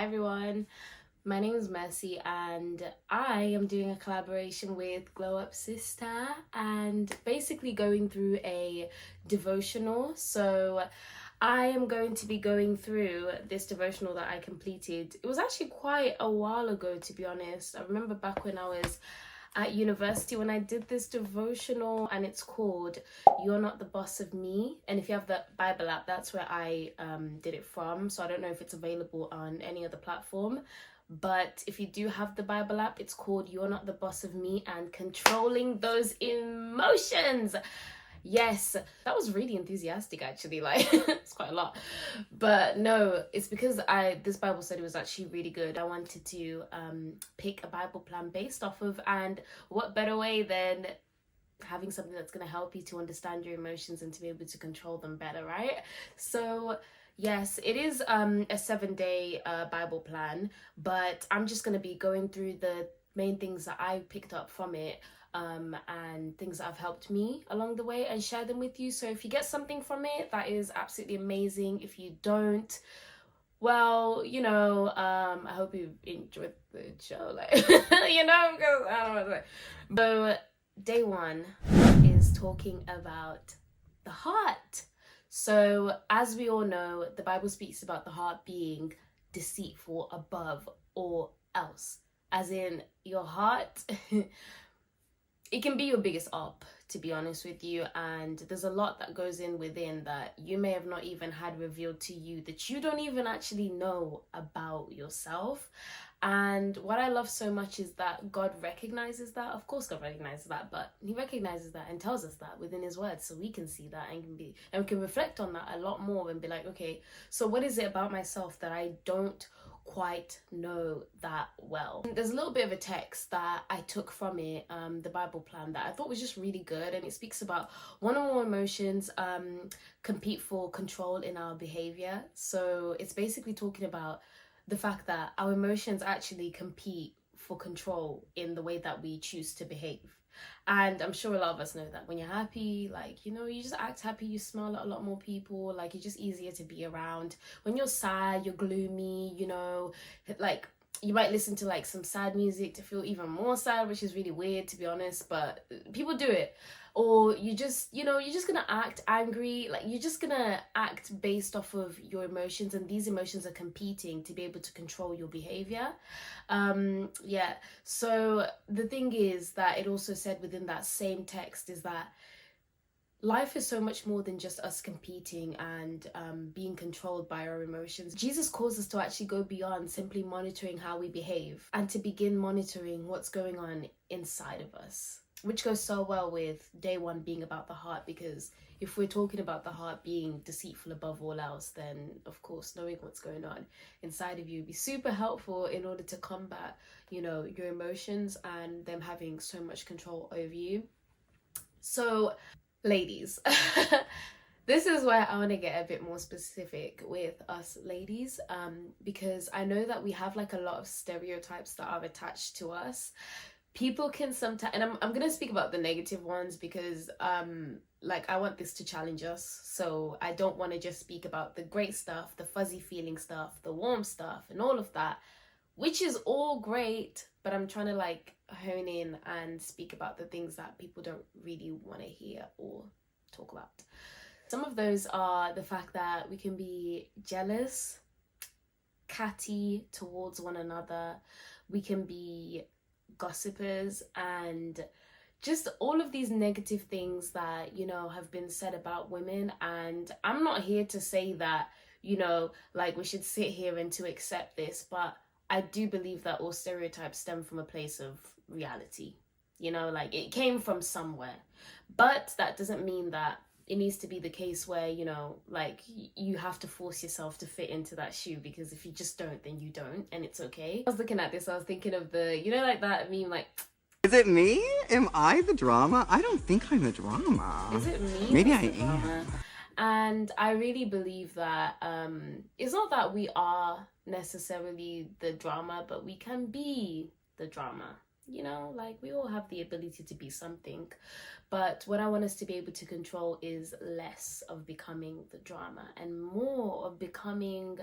Hi everyone, my name is Mercy and I am doing a collaboration with Glow Up Sister and basically going through a devotional. So I am going to be going through this devotional that I completed. It was actually quite a while ago, to be honest. I remember back when I was at university when I did this devotional, and it's called You're Not the Boss of Me. And if you have the Bible app, that's where I did it from. So I don't know if it's available on any other platform. But if you do have the Bible app, it's called You're Not the Boss of Me and Controlling Those Emotions. Yes, that was really enthusiastic actually, like it's quite a lot. But no, it's because this Bible study was actually really good. I wanted to pick a Bible plan based off of, and what better way than having something that's going to help you to understand your emotions and to be able to control them better, right? So yes, it is a 7-day Bible plan, but I'm just going to be going through the main things that I picked up from it, and things that have helped me along the way, and share them with you. So if you get something from it, that is absolutely amazing. If you don't, well, I hope you enjoyed the show, like because I don't know what to say. So day 1 is talking about the heart. So as we all know, the Bible speaks about the heart being deceitful above all else, as in your heart it can be your biggest up, to be honest with you, and there's a lot that goes in within that you may have not even had revealed to you, that you don't even actually know about yourself. And what I love so much is that God recognizes that. Of course God recognizes that, but he recognizes that and tells us that within his word, so we can see that and we can reflect on that a lot more and be like, okay, so what is it about myself that I don't quite know that well? There's a little bit of a text that I took from it, the Bible plan, that I thought was just really good, and it speaks about one or more emotions compete for control in our behavior. So it's basically talking about the fact that our emotions actually compete for control in the way that we choose to behave. And I'm sure a lot of us know that when you're happy, like, you just act happy, you smile at a lot more people, like, you're just easier to be around. When you're sad, you're gloomy, like, you might listen to like some sad music to feel even more sad, which is really weird, to be honest, but people do it. Or you're just gonna act angry, like you're just gonna act based off of your emotions, and these emotions are competing to be able to control your behavior. So the thing is that it also said within that same text is that life is so much more than just us competing and being controlled by our emotions. Jesus calls us to actually go beyond simply monitoring how we behave and to begin monitoring what's going on inside of us, which goes so well with day 1 being about the heart, because if we're talking about the heart being deceitful above all else, then of course knowing what's going on inside of you would be super helpful in order to combat, your emotions and them having so much control over you. So ladies, this is where I want to get a bit more specific with us ladies, because I know that we have like a lot of stereotypes that are attached to us. People can sometimes, and I'm gonna speak about the negative ones because I want this to challenge us. So I don't want to just speak about the great stuff, the fuzzy feeling stuff, the warm stuff and all of that, which is all great, but I'm trying to like hone in and speak about the things that people don't really want to hear or talk about. Some of those are the fact that we can be jealous, catty towards one another, we can be gossipers, and just all of these negative things that have been said about women. And I'm not here to say that like we should sit here and to accept this, but I do believe that all stereotypes stem from a place of reality, like it came from somewhere. But that doesn't mean that it needs to be the case where like you have to force yourself to fit into that shoe, because if you just don't, then you don't, and it's okay. I was looking at this, I was thinking of the like that meme, like, is it me? Am I the drama? I don't think I'm the drama. Is it me? Maybe I am. And I really believe that it's not that we are necessarily the drama, but we can be the drama. Like we all have the ability to be something. But what I want us to be able to control is less of becoming the drama and more of becoming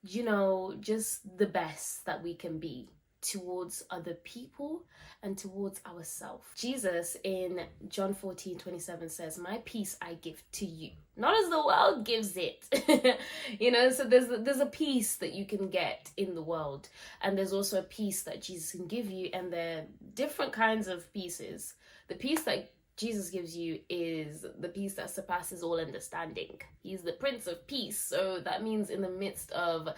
just the best that we can be towards other people and towards ourselves. Jesus in John 14:27 says, "My peace I give to you, not as the world gives it." So there's a peace that you can get in the world, and there's also a peace that Jesus can give you, and they're different kinds of pieces. The peace that Jesus gives you is the peace that surpasses all understanding. He's the Prince of Peace. So that means in the midst of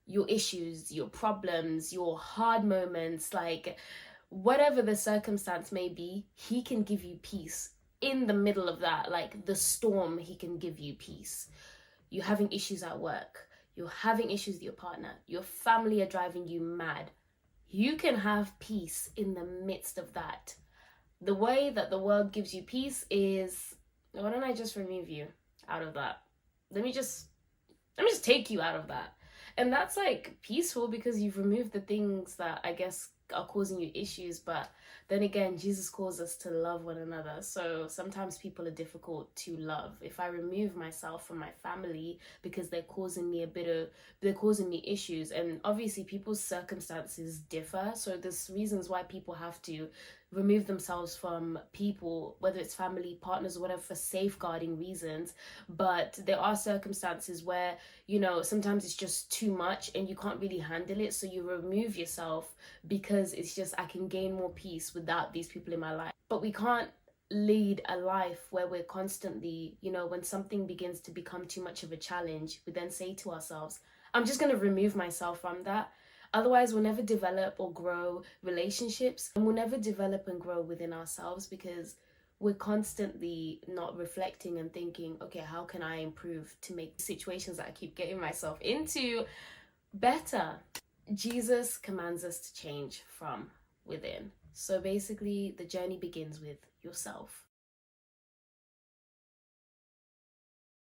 your issues, your problems, your hard moments, like whatever the circumstance may be, he can give you peace in the middle of that. Like the storm, he can give you peace. You're having issues at work, you're having issues with your partner, your family are driving you mad. You can have peace in the midst of that. The way that the world gives you peace is, why don't I just remove you out of that? Let me just take you out of that. And that's like peaceful because you've removed the things that I guess are causing you issues. But then again, Jesus calls us to love one another. So sometimes people are difficult to love. If I remove myself from my family because they're causing me issues, and obviously people's circumstances differ. So there's reasons why people have to remove themselves from people, whether it's family, partners, or whatever, for safeguarding reasons. But there are circumstances where, sometimes it's just too much and you can't really handle it. So you remove yourself because it's just, I can gain more peace without these people in my life. But we can't lead a life where we're constantly, when something begins to become too much of a challenge, we then say to ourselves, I'm just going to remove myself from that. Otherwise, we'll never develop or grow relationships, and we'll never develop and grow within ourselves because we're constantly not reflecting and thinking, okay, how can I improve to make situations that I keep getting myself into better? Jesus commands us to change from within. So basically, the journey begins with yourself.